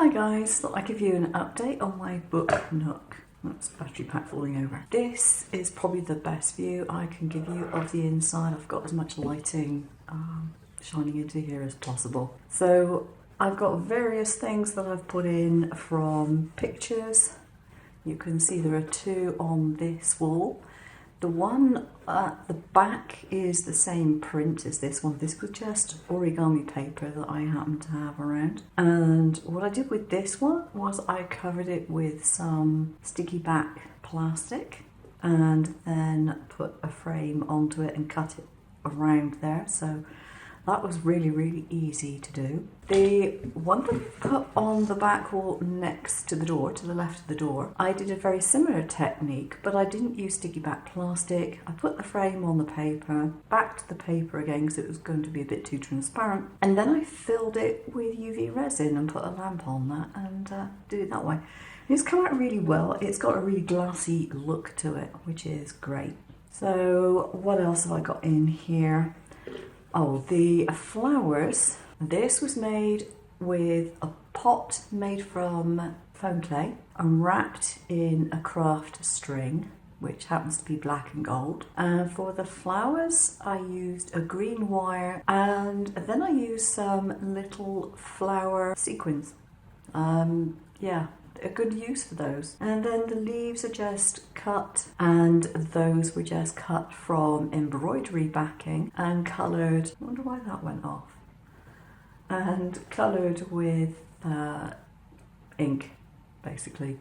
Hi guys, thought I'd give you an update on my book Nook. That's battery pack falling over. This is probably the best view I can give you of the inside. I've got as much lighting shining into here as possible. So I've got various things that I've put in from pictures. You can see there are two on this wall. The one at the back is the same print as this one. This was just origami paper that I happened to have around. And what I did with this one was I covered it with some sticky back plastic and then put a frame onto it and cut it around there. So that was really easy to do. The one that I put on the back wall next to the door, to the left of the door, I did a very similar technique, but I didn't use sticky back plastic. I put the frame on the paper, backed the paper again because it was going to be a bit too transparent, and then I filled it with UV resin and put a lamp on that and did it that way. It's come out really well. It's got a really glassy look to it, which is great. So what else have I got in here? Oh, the flowers. This was made with a pot made from foam clay and wrapped in a craft string, which happens to be black and gold. And for the flowers, I used a green wire and then I used some little flower sequins. Yeah, a good use for those. And then the leaves are just cut, and those were just cut from embroidery backing and coloured. I wonder why that went off. And coloured with ink, basically,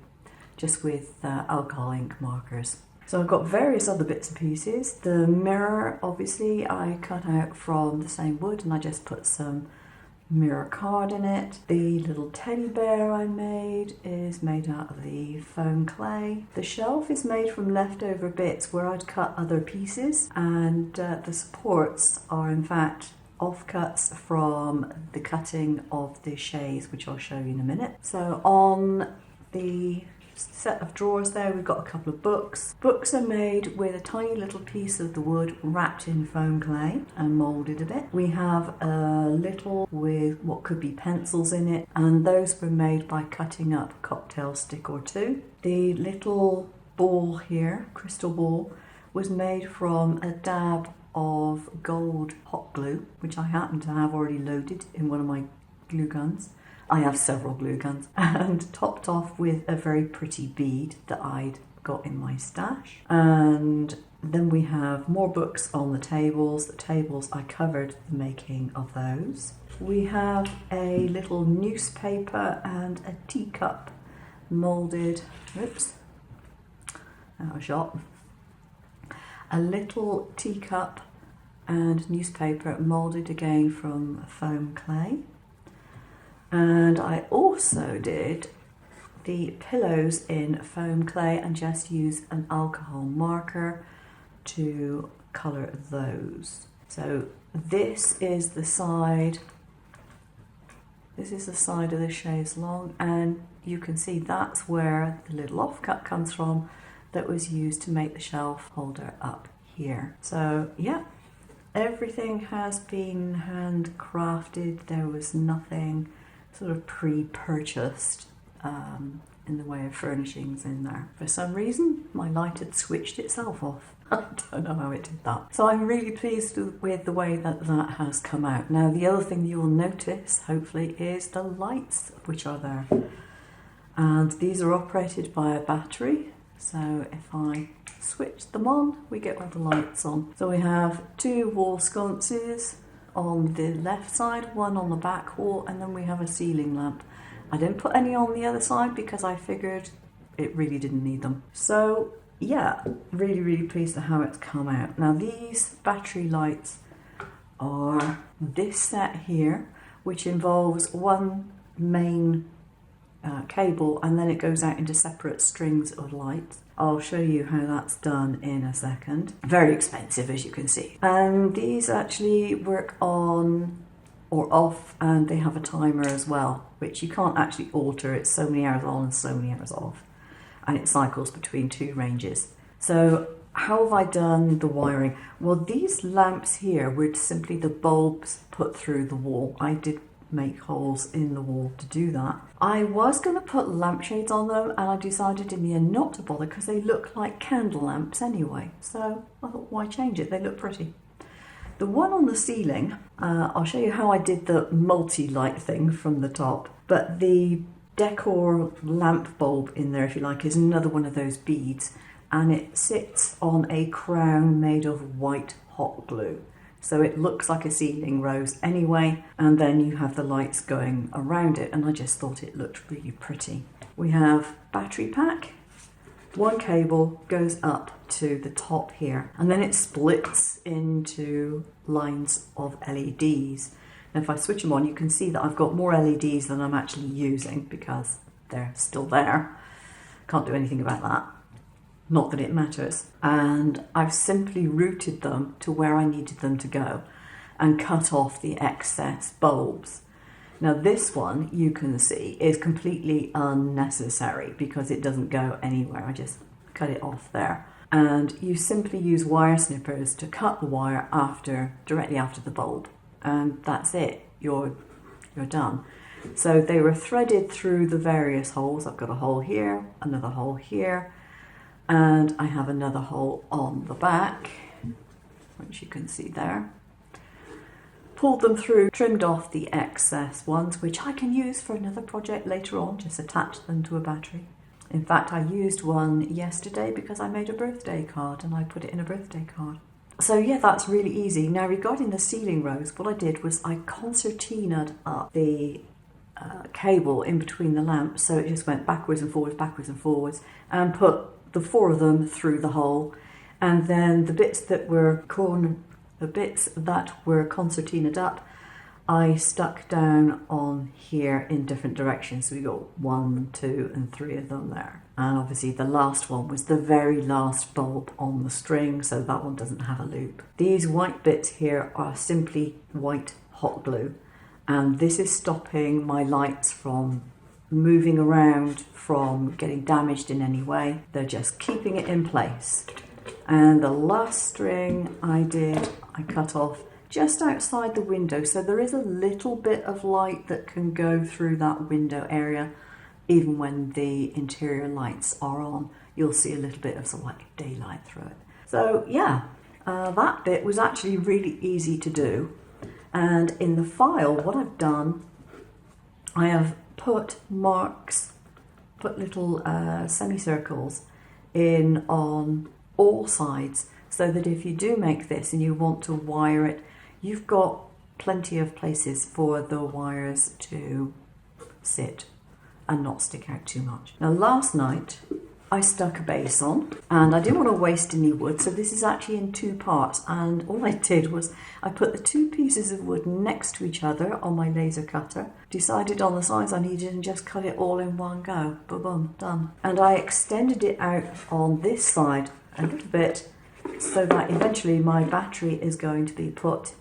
just with alcohol ink markers. So I've got various other bits and pieces. The mirror, obviously, I cut out from the same wood and I just put some mirror card in it. The little teddy bear I made is made out of the foam clay. The shelf is made from leftover bits where I'd cut other pieces, and the supports are in fact offcuts from the cutting of the chaise, which I'll show you in a minute. So on the set of drawers there, we've got a couple of books. Books are made with a tiny little piece of the wood wrapped in foam clay and moulded a bit. We have a little with what could be pencils in it, and those were made by cutting up a cocktail stick or two. The little ball here, crystal ball, was made from a dab of gold hot glue, which I happen to have already loaded in one of my glue guns. I have several glue guns, and topped off with a very pretty bead that I'd got in my stash. And then we have more books on the tables. The tables, I covered the making of those. We have a little newspaper and a teacup moulded, oops, out of shot. A little teacup and newspaper moulded again from foam clay. And I also did the pillows in foam clay and just used an alcohol marker to colour those. So this is the side of the chaise longue, and you can see that's where the little offcut comes from that was used to make the shelf holder up here. So yeah, everything has been handcrafted. There was nothing sort of pre-purchased in the way of furnishings in there. For some reason, my light had switched itself off. I don't know how it did that. So I'm really pleased with the way that that has come out. Now, the other thing you will notice, hopefully, is the lights which are there. And these are operated by a battery. So if I switch them on, we get all the lights on. So we have two wall sconces on the left side, one on the back wall, and then we have a ceiling lamp. I didn't put any on the other side because I figured it really didn't need them. So yeah, really pleased at how it's come out. Now these battery lights are this set here, which involves one main cable, and then it goes out into separate strings of lights. I'll show you how that's done in a second. Very expensive, as you can see. And these actually work on or off, and they have a timer as well, which you can't actually alter. It's so many hours on and so many hours off, and it cycles between two ranges. So how have I done the wiring? Well, these lamps here were simply the bulbs put through the wall. I did make holes in the wall to do that. I was going to put lampshades on them, and I decided in the end not to bother because they look like candle lamps anyway. So I thought, why change it? They look pretty. The one on the ceiling, I'll show you how I did the multi-light thing from the top, but the decor lamp bulb in there, if you like, is another one of those beads, and it sits on a crown made of white hot glue. So it looks like a ceiling rose anyway, and then you have the lights going around it, and I just thought it looked really pretty. We have battery pack. One cable goes up to the top here, and then it splits into lines of LEDs. And if I switch them on, you can see that I've got more LEDs than I'm actually using because they're still there. Can't do anything about that. Not that it matters. And I've simply routed them to where I needed them to go and cut off the excess bulbs. Now this one, you can see, is completely unnecessary because it doesn't go anywhere. I just cut it off there. And you simply use wire snippers to cut the wire directly after the bulb. And that's it. You're done. So they were threaded through the various holes. I've got a hole here, another hole here, and I have another hole on the back, which you can see there. Pulled them through, trimmed off the excess ones, which I can use for another project later on, just attach them to a battery. In fact, I used one yesterday because I made a birthday card and I put it in a birthday card. So yeah, that's really easy. Now regarding the ceiling rose, what I did was I concertinaed up the cable in between the lamps, so it just went backwards and forwards, and put the 4 of them through the hole, and then the bits that were concertinaed up, I stuck down on here in different directions. So we got 1, 2, and 3 of them there. And obviously the last one was the very last bulb on the string, so that one doesn't have a loop. These white bits here are simply white hot glue, and this is stopping my lights from moving around, from getting damaged in any way. They're just keeping it in place. And the last string I cut off just outside the window, so there is a little bit of light that can go through that window area. Even when the interior lights are on, you'll see a little bit of sort of like daylight through it. So yeah, that bit was actually really easy to do. And in the file, what I've done, I have put little semicircles in on all sides, so that if you do make this and you want to wire it, you've got plenty of places for the wires to sit and not stick out too much. Now last night I stuck a base on, and I didn't want to waste any wood, so this is actually in 2 parts, and all I did was I put the 2 pieces of wood next to each other on my laser cutter, decided on the size I needed, and just cut it all in one go. Boom, done. And I extended it out on this side a little bit so that eventually my battery is going to be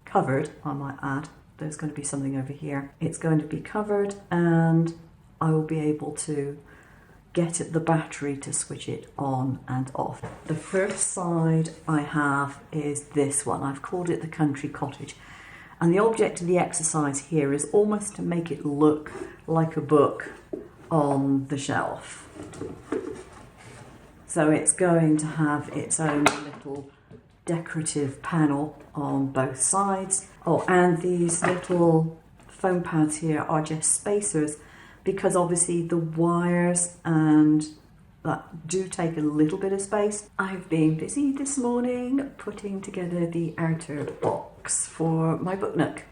covered, I might add. There's going to be something over here. It's going to be covered, and I will be able to get at the battery to switch it on and off. The first side I have is this one. I've called it the country cottage. And the object of the exercise here is almost to make it look like a book on the shelf. So it's going to have its own little decorative panel on both sides. Oh, and these little foam pads here are just spacers, because obviously the wires and that do take a little bit of space. I've been busy this morning putting together the outer box for my book nook.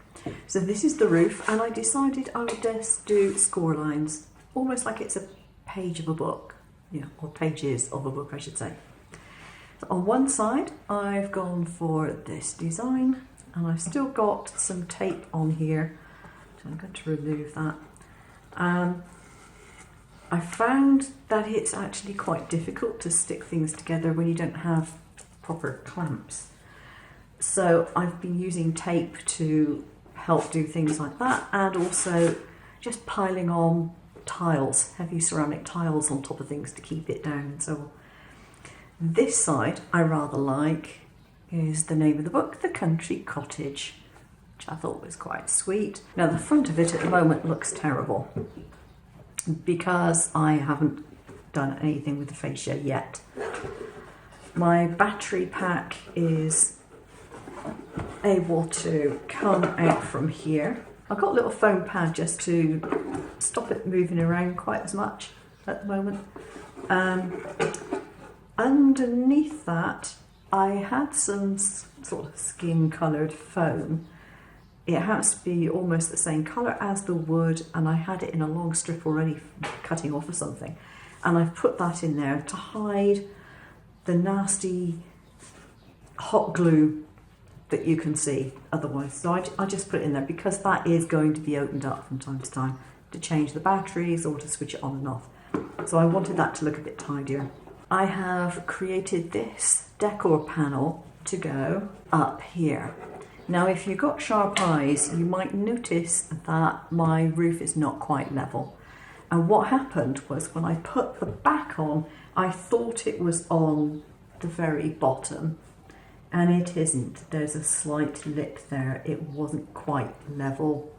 So this is the roof, and I decided I would just do score lines, almost like it's a page of a book, or pages of a book I should say. So on one side I've gone for this design, and I've still got some tape on here, so I'm going to remove that. I found that it's actually quite difficult to stick things together when you don't have proper clamps. So I've been using tape to help do things like that, and also just piling on tiles, heavy ceramic tiles on top of things to keep it down and so on. This side I rather like is the name of the book, The Country Cottage. which I thought was quite sweet. Now the front of it at the moment looks terrible because I haven't done anything with the fascia yet. My battery pack is able to come out from here. I've got a little foam pad just to stop it moving around quite as much at the moment. Underneath that, I had some sort of skin coloured foam. It has to be almost the same colour as the wood, and I had it in a long strip already cutting off or something. And I've put that in there to hide the nasty hot glue that you can see otherwise. So I just put it in there because that is going to be opened up from time to time to change the batteries or to switch it on and off. So I wanted that to look a bit tidier. I have created this decor panel to go up here. Now if you've got sharp eyes, you might notice that my roof is not quite level. And what happened was when I put the back on, I thought it was on the very bottom, and it isn't. There's a slight lip there. It wasn't quite level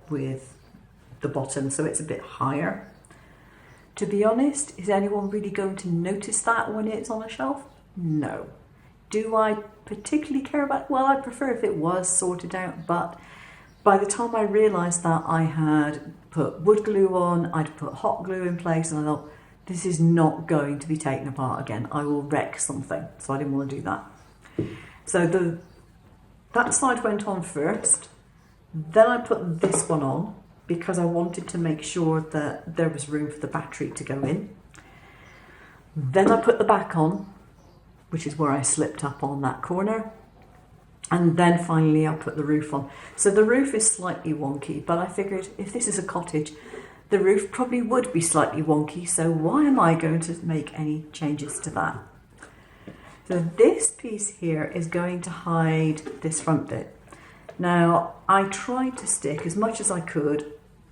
with the bottom, so it's a bit higher. To be honest, is anyone really going to notice that when it's on a shelf? No. Do I particularly care about it? Well, I prefer if it was sorted out, but by the time I realised that I had put wood glue on, I'd put hot glue in place, and I thought, this is not going to be taken apart again. I will wreck something, so I didn't want to do that. So that side went on first, then I put this one on because I wanted to make sure that there was room for the battery to go in. Then I put the back on, which is where I slipped up on that corner. And then finally I put the roof on. So the roof is slightly wonky, but I figured if this is a cottage, the roof probably would be slightly wonky, so why am I going to make any changes to that? So this piece here is going to hide this front bit. Now, I tried to stick as much as I could.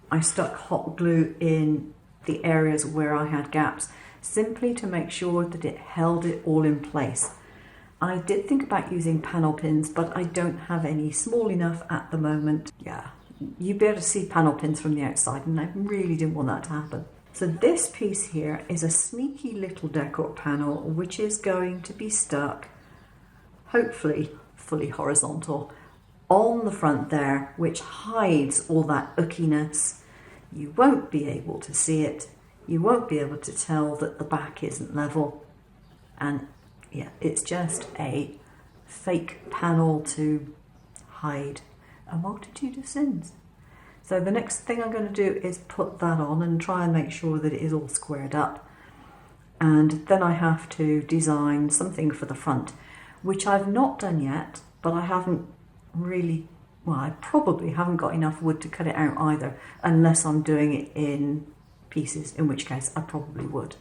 I stuck hot glue in the areas where I had gaps, simply to make sure that it held it all in place. I did think about using panel pins, but I don't have any small enough at the moment. Yeah, you'd be able to see panel pins from the outside, and I really didn't want that to happen. So this piece here is a sneaky little decor panel, which is going to be stuck, hopefully fully horizontal, on the front there, which hides all that ookiness. You won't be able to see it. You won't be able to tell that the back isn't level. And yeah, it's just a fake panel to hide a multitude of sins. So the next thing I'm going to do is put that on and try and make sure that it is all squared up. And then I have to design something for the front, which I've not done yet, but I haven't really, well, I probably haven't got enough wood to cut it out either, unless I'm doing it in pieces, in which case I probably would.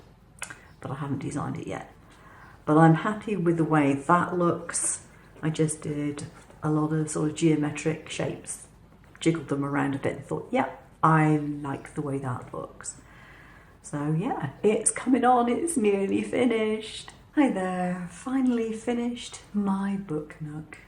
But I haven't designed it yet. But I'm happy with the way that looks. I just did a lot of sort of geometric shapes, jiggled them around a bit and thought, yeah, I like the way that looks. So yeah, it's coming on, it's nearly finished. Hi there, finally finished my book nook.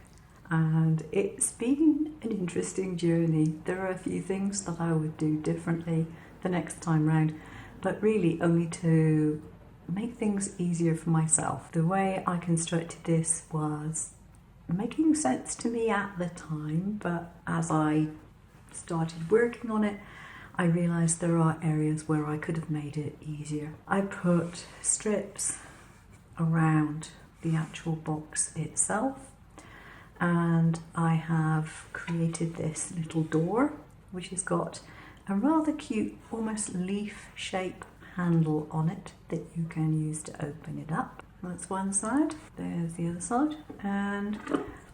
And it's been an interesting journey. There are a few things that I would do differently the next time round, but really only to make things easier for myself. The way I constructed this was making sense to me at the time, but as I started working on it, I realised there are areas where I could have made it easier. I put strips around the actual box itself, and I have created this little door which has got a rather cute, almost leaf shape handle on it that you can use to open it up. That's one side, there's the other side, and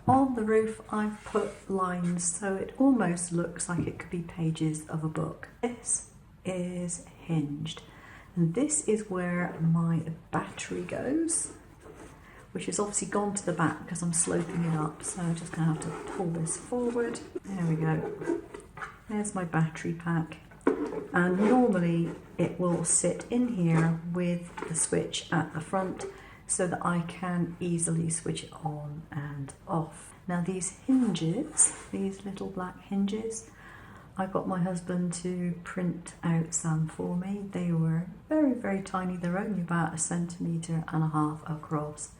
on the roof I've put lines so it almost looks like it could be pages of a book. This is hinged, and this is where my battery goes, which has obviously gone to the back because I'm sloping it up, so I'm just going to have to pull this forward. There we go. There's my battery pack, and normally it will sit in here with the switch at the front so that I can easily switch it on and off. Now these hinges, these little black hinges, I got my husband to print out some for me. They were very, very tiny. They're only about 1.5 centimetres across.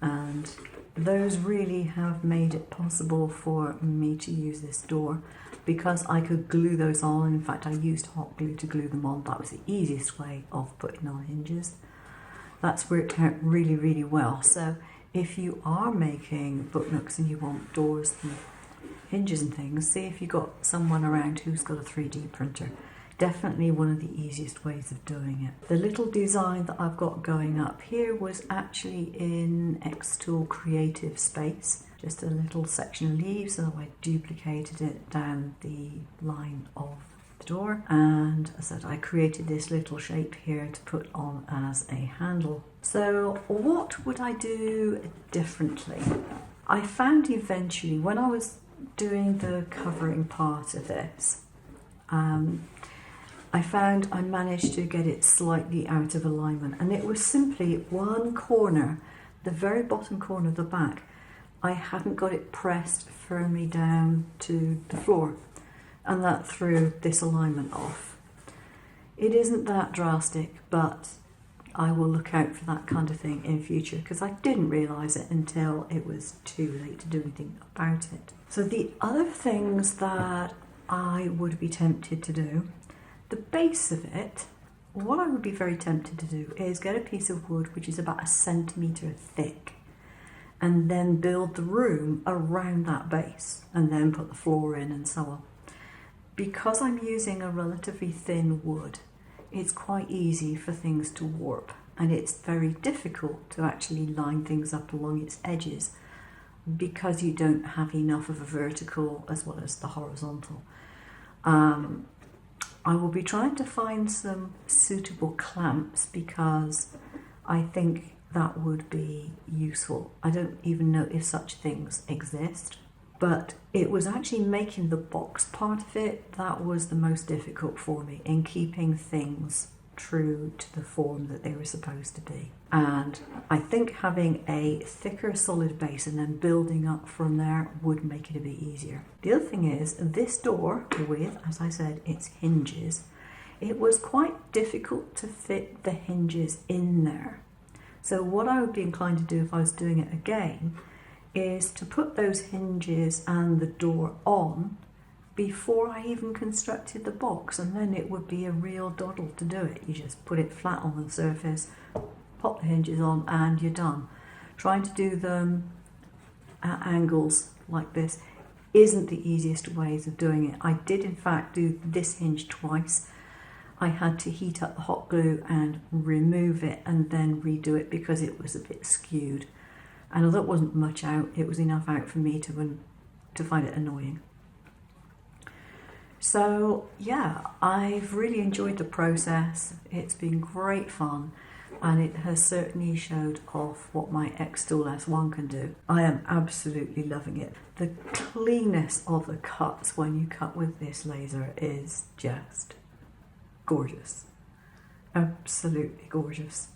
And those really have made it possible for me to use this door because I could glue those on. In fact, I used hot glue to glue them on. That was the easiest way of putting on hinges. That's worked out really, really well. So if you are making book nooks and you want doors and hinges and things, see if you've got someone around who's got a 3D printer. Definitely one of the easiest ways of doing it. The little design that I've got going up here was actually in XTool Creative Space. Just a little section of leaves, so I duplicated it down the line of the door. And as I said, I created this little shape here to put on as a handle. So what would I do differently? I found eventually when I was doing the covering part of this, I found I managed to get it slightly out of alignment, and it was simply one corner, the very bottom corner of the back. I hadn't got it pressed firmly down to the floor, and that threw this alignment off. It isn't that drastic, but I will look out for that kind of thing in future because I didn't realise it until it was too late to do anything about it. So the other things that I would be tempted to do, the base of it, what I would be very tempted to do is get a piece of wood which is about 1 centimetre thick and then build the room around that base and then put the floor in and so on. Because I'm using a relatively thin wood, it's quite easy for things to warp, and it's very difficult to actually line things up along its edges because you don't have enough of a vertical as well as the horizontal. I will be trying to find some suitable clamps because I think that would be useful. I don't even know if such things exist, but it was actually making the box part of it that was the most difficult for me in keeping things true to the form that they were supposed to be. And I think having a thicker solid base and then building up from there would make it a bit easier. The other thing is this door with, as I said, its hinges, it was quite difficult to fit the hinges in there. So what I would be inclined to do if I was doing it again is to put those hinges and the door on before I even constructed the box, and then it would be a real doddle to do it. You just put it flat on the surface, pop the hinges on, and you're done. Trying to do them at angles like this isn't the easiest ways of doing it. I did in fact do this hinge twice. I had to heat up the hot glue and remove it and then redo it because it was a bit skewed. And although it wasn't much out, it was enough out for me to find it annoying. So yeah, I've really enjoyed the process. It's been great fun, and it has certainly showed off what my XTool S1 can do. I am absolutely loving it. The cleanness of the cuts when you cut with this laser is just gorgeous. Absolutely gorgeous.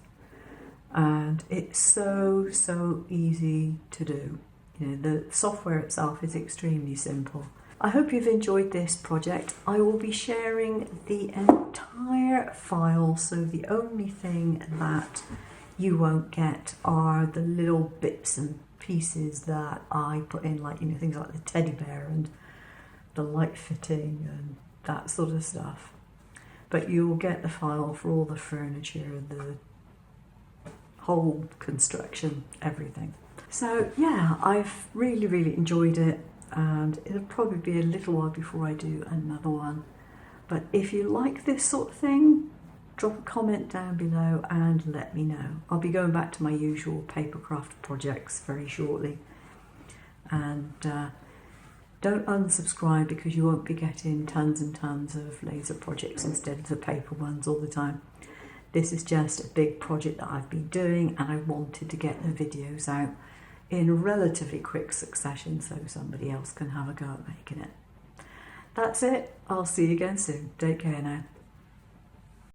And it's so easy to do. You know, the software itself is extremely simple. I hope you've enjoyed this project. I will be sharing the entire file, so the only thing that you won't get are the little bits and pieces that I put in, like, you know, things like the teddy bear and the light fitting and that sort of stuff. But you will get the file for all the furniture, the whole construction, everything. So yeah, I've really enjoyed it, and it'll probably be a little while before I do another one. But if you like this sort of thing, drop a comment down below and let me know. I'll be going back to my usual papercraft projects very shortly. And don't unsubscribe because you won't be getting tons and tons of laser projects instead of the paper ones all the time. This is just a big project that I've been doing, and I wanted to get the videos out in relatively quick succession so somebody else can have a go at making it. That's it. I'll see you again soon. Take care now.